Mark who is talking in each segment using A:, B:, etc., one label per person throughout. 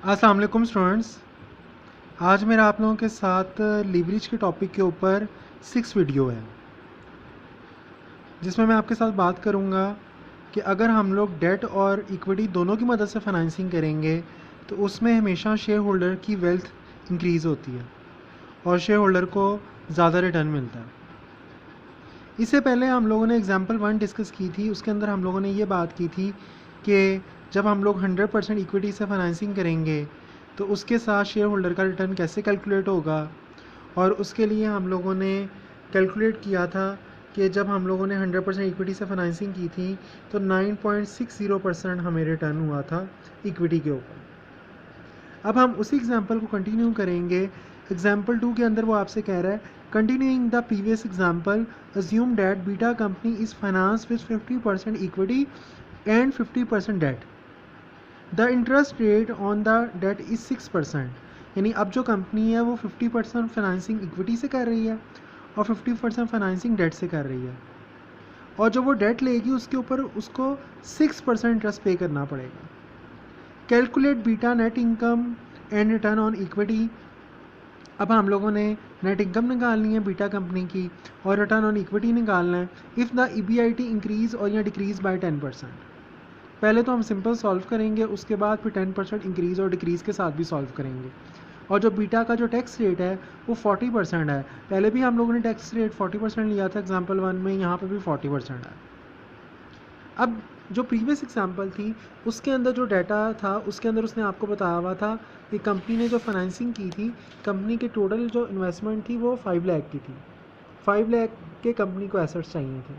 A: अस्सलाम वालेकुम स्टूडेंट्स। आज मेरा आप लोगों के साथ लीवरेज के टॉपिक के ऊपर 6 वीडियो है, जिसमें मैं आपके साथ बात करूंगा कि अगर हम लोग डेट और इक्विटी दोनों की मदद से फाइनेंसिंग करेंगे तो उसमें हमेशा शेयर होल्डर की वेल्थ इंक्रीज़ होती है और शेयर होल्डर को ज़्यादा रिटर्न मिलता है। इससे पहले हम लोगों ने एग्जाम्पल 1 डिस्कस की थी, उसके अंदर हम लोगों ने ये बात की थी कि जब हम लोग 100% इक्विटी से फाइनेंसिंग करेंगे तो उसके साथ शेयर होल्डर का रिटर्न कैसे कैलकुलेट होगा, और उसके लिए हम लोगों ने कैलकुलेट किया था कि जब हम लोगों ने 100% इक्विटी से फाइनेंसिंग की थी तो 9.60% हमें रिटर्न हुआ था इक्विटी के ऊपर। अब हम उसी एग्जाम्पल को कंटिन्यू करेंगे। एग्जाम्पल 2 के अंदर वो आपसे कह रहा है, continuing the previous example, assume that beta company is financed with 50% equity and 50% debt. The interest rate on the debt is 6%। यानी अब जो कंपनी है वो 50% फाइनेंसिंग इक्विटी से कर रही है और 50% फाइनेंसिंग डेट से कर रही है, और जो वो डेट लेगी उसके ऊपर उसको 6% इंटरेस्ट पे करना पड़ेगा। Calculate beta net income and return on equity. अब हम लोगों ने नेट इनकम निकालनी है बीटा कंपनी की और रिटर्न ऑन इक्विटी निकालना है। इफ़ द EBIT इंक्रीज और या डिक्रीज बाय 10%। पहले तो हम सिंपल सॉल्व करेंगे, उसके बाद फिर 10% इंक्रीज और डिक्रीज के साथ भी सॉल्व करेंगे। और जो बीटा का जो टैक्स रेट है वो 40% है। पहले भी हम लोगों ने टैक्स रेट 40% लिया था एग्जाम्पल 1 में, यहाँ पर भी 40% है। अब जो प्रीवियस एग्जाम्पल थी उसके अंदर जो डाटा था उसके अंदर उसने आपको बताया हुआ था कि कंपनी ने जो फाइनेंसिंग की थी, कंपनी के टोटल जो इन्वेस्टमेंट थी वो 5 लाख की थी। 5 लाख के कंपनी को एसेट्स चाहिए थे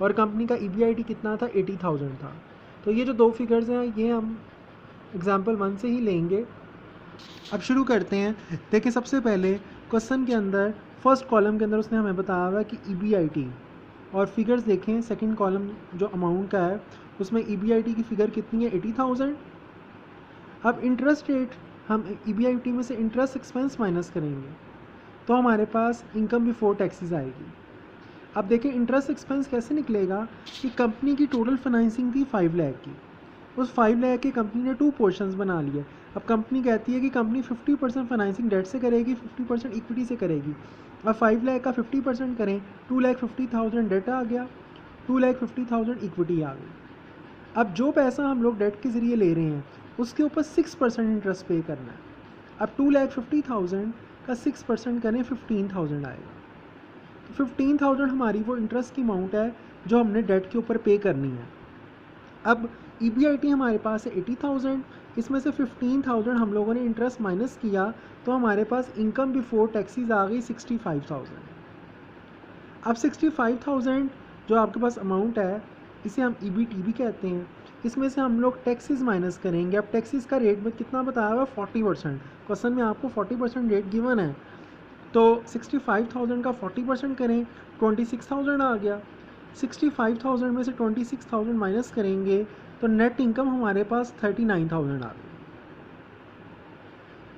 A: और कंपनी का EBIT कितना था, 80,000 था। तो ये जो दो फिगर्स हैं ये हम एग्जाम्पल 1 से ही लेंगे। अब शुरू करते हैं। देखिए सबसे पहले क्वेश्चन के अंदर फर्स्ट कॉलम के अंदर उसने हमें बताया हुआ कि EBIT, और फिगर्स देखें सेकंड कॉलम जो अमाउंट का है उसमें EBIT की फ़िगर कितनी है, 80,000। अब इंटरेस्ट रेट, हम EBIT में से इंटरेस्ट एक्सपेंस माइनस करेंगे तो हमारे पास इनकम बिफोर टैक्सेस आएगी। अब देखें इंटरेस्ट एक्सपेंस कैसे निकलेगा कि कंपनी की टोटल फाइनेंसिंग थी 5 लाख की, उस 5 लाख की कंपनी ने 2 पोर्शंस बना लिए। अब कंपनी कहती है कि कंपनी 50% फाइनेंसिंग डेट से करेगी, 50% इक्विटी से करेगी। अब 5 लाख का 50% करें, 2,50,000 डेट आ गया, 2,50,000 इक्विटी आ गई। अब जो पैसा हम लोग डेट के ज़रिए ले रहे हैं उसके ऊपर 6% इंटरेस्ट पे करना है। अब 2,50,000 का 6% करें, 15,000 आएगा। तो 15,000 हमारी वो इंटरेस्ट की अमाउंट है जो हमने डेट के ऊपर पे करनी है। अब EBIT हमारे पास है 80,000, इसमें से 15,000 हम लोगों ने इंटरेस्ट माइनस किया तो हमारे पास इनकम बिफोर टैक्सेस आ गई 65,000। अब 65,000 जो आपके पास अमाउंट है इसे हम EBT भी कहते हैं। इसमें से हम लोग टैक्सेस माइनस करेंगे। अब टैक्सेस का रेट में कितना बताया हुआ, 40%। क्वेश्चन में आपको 40% रेट गिवन है, तो 65,000 का 40% करें, 26,000 आ गया। 65,000 में से 26,000 माइनस करेंगे तो नेट इनकम हमारे पास 39,000 आ गई।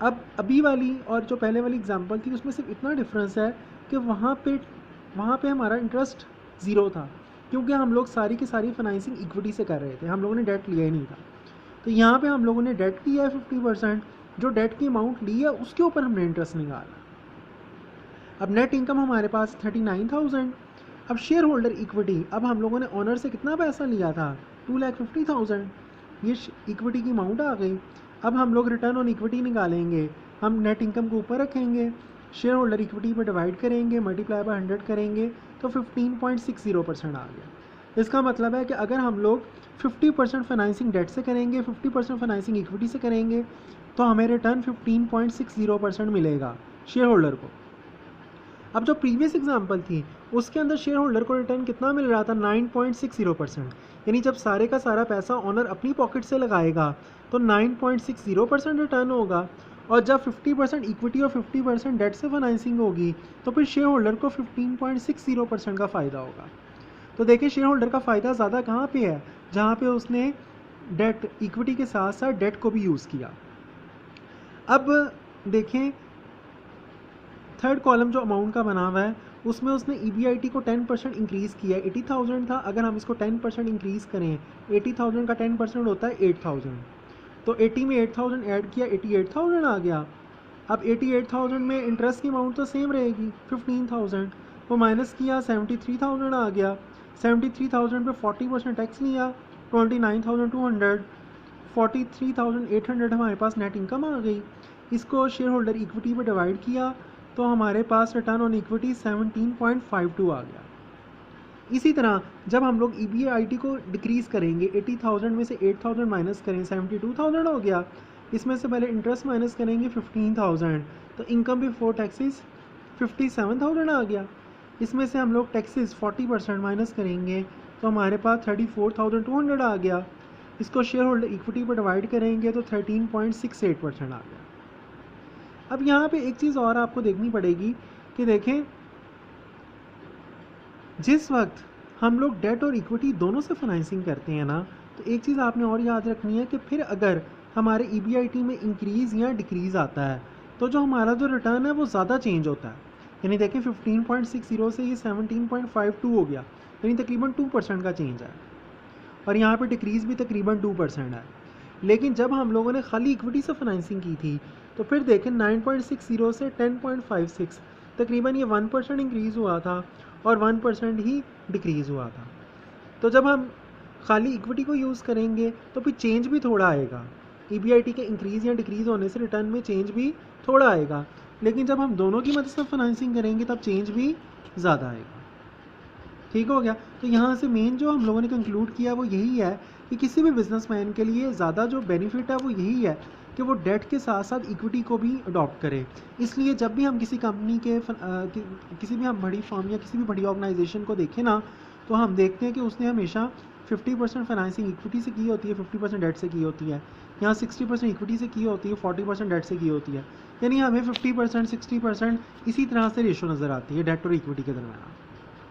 A: अब अभी वाली और जो पहले वाली एग्जांपल थी उसमें सिर्फ इतना डिफरेंस है कि वहाँ पे हमारा इंटरेस्ट ज़ीरो था, क्योंकि हम लोग सारी की सारी फाइनेंसिंग इक्विटी से कर रहे थे, हम लोगों ने डेट लिया ही नहीं था। तो यहाँ पे हम लोगों ने डेट किया है 50%, जो डेट की अमाउंट ली है उसके ऊपर हमने इंटरेस्ट निकाला। अब नेट इनकम हमारे पास 39,000। अब शेयर होल्डर इक्विटी, अब हम लोगों ने ऑनर से कितना पैसा लिया था, 2,50,000, ये इक्विटी की अमाउंट आ गई। अब हम लोग रिटर्न ऑन इक्विटी निकालेंगे, हम नेट इनकम को ऊपर रखेंगे, शेयर होल्डर इक्विटी पर डिवाइड करेंगे, मल्टीप्लाई बाय 100 करेंगे तो 15.60% आ गया। इसका मतलब है कि अगर हम लोग 50% फाइनेंसिंग डेट से करेंगे, 50% फाइनेंसिंग इक्विटी से करेंगे तो हमें रिटर्न 15.60% मिलेगा शेयर होल्डर को। अब जो प्रीवियस एग्जांपल थी उसके अंदर शेयर होल्डर को रिटर्न कितना मिल रहा था, 9.60%। यानी जब सारे का सारा पैसा ऑनर अपनी पॉकेट से लगाएगा तो 9.60% रिटर्न होगा, और जब 50% इक्विटी और 50% डेट से फाइनेंसिंग होगी तो फिर शेयर होल्डर को 15.60% का फ़ायदा होगा। तो देखिए शेयर होल्डर का फ़ायदा ज़्यादा कहाँ पे है, जहाँ पे उसने डेट इक्विटी के साथ साथ डेट को भी यूज़ किया। अब देखें थर्ड कॉलम जो अमाउंट का बना हुआ है उसमें उसने EBIT को 10% इंक्रीज़ किया है। 80,000 था, अगर हम इसको 10% इंक्रीज़ करें, 80,000 का 10% होता है 8,000। तो 80 में 8000 ऐड किया, 88,000 आ गया। अब 88,000 में इंटरेस्ट की अमाउंट तो सेम रहेगी 15,000, वो माइनस किया 73,000 आ गया। 73,000 पे 40% टैक्स लिया 29,200, 43,800 हमारे पास नेट इनकम आ गई। इसको शेयर होल्डर इक्विटी पे डिवाइड किया तो हमारे पास रिटर्न ऑन इक्विटी 17.52 आ गया। इसी तरह जब हम लोग EBIT को डिक्रीज़ करेंगे, 80,000 में से 8,000 माइनस करें 72,000 हो गया। इसमें से पहले इंटरेस्ट माइनस करेंगे 15,000, तो इनकम बिफोर टैक्सेस 57,000 आ गया। इसमें से हम लोग टैक्सेस 40% माइनस करेंगे तो हमारे पास 34,200 आ गया। इसको शेयर होल्डर इक्विटी पर डिवाइड करेंगे तो 13.68% आ गया। अब यहाँ पे एक चीज़ और आपको देखनी पड़ेगी कि देखें, जिस वक्त हम लोग डेट और इक्विटी दोनों से फाइनेंसिंग करते हैं ना, तो एक चीज़ आपने और याद रखनी है कि फिर अगर हमारे EBIT में इंक्रीज़ या डिक्रीज़ आता है तो जो हमारा जो रिटर्न है वो ज़्यादा चेंज होता है। यानी देखें 15.60 से ये 17.52 हो गया, यानी तकरीबन 2% का चेंज है। और यहाँ पे डिक्रीज़ भी तकरीबन 2% है। लेकिन जब हम लोगों ने खाली इक्विटी से फाइनेंसिंग की थी तो फिर देखें 9.60 से 10.56, तकरीबन ये 1% इंक्रीज़ हुआ था और 1% ही डिक्रीज़ हुआ था। तो जब हम खाली इक्विटी को यूज़ करेंगे तो फिर चेंज भी थोड़ा आएगा। EBIT के इंक्रीज़ या डिक्रीज़ होने से रिटर्न में चेंज भी थोड़ा आएगा, लेकिन जब हम दोनों की मदद से फाइनेंसिंग करेंगे तब चेंज भी ज़्यादा आएगा। ठीक हो गया। तो यहाँ से मेन जो हम लोगों ने कंक्लूड किया वो यही है कि किसी भी बिजनेसमैन के लिए ज़्यादा जो बेनिफिट है वो यही है कि वो डेट के साथ साथ इक्विटी को भी अडॉप्ट करे। इसलिए जब भी हम किसी कंपनी के किसी भी हम बड़ी फर्म या किसी भी बड़ी ऑर्गेनाइजेशन को देखें ना, तो हम देखते हैं कि उसने हमेशा 50% फाइनेंसिंग इक्विटी से की होती है, 50% डेट से की होती है। यहाँ 60% इक्विटी से की होती है, 40% डेट से की होती है। यानी हमें 50% 60% इसी तरह से रेशो नज़र आती है डेट और इक्विटी के दरम्यान।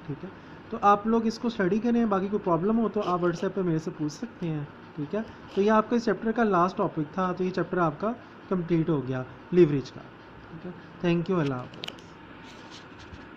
A: ठीक है, तो आप लोग इसको स्टडी करें। बाकी कोई प्रॉब्लम हो तो आप व्हाट्सएप पे मेरे से पूछ सकते हैं। ठीक है, तो ये आपका इस चैप्टर का लास्ट टॉपिक था, तो ये चैप्टर आपका कंप्लीट हो गया लीवरेज का। ठीक है, थैंक यू, अल्लाह हाफ़िज़।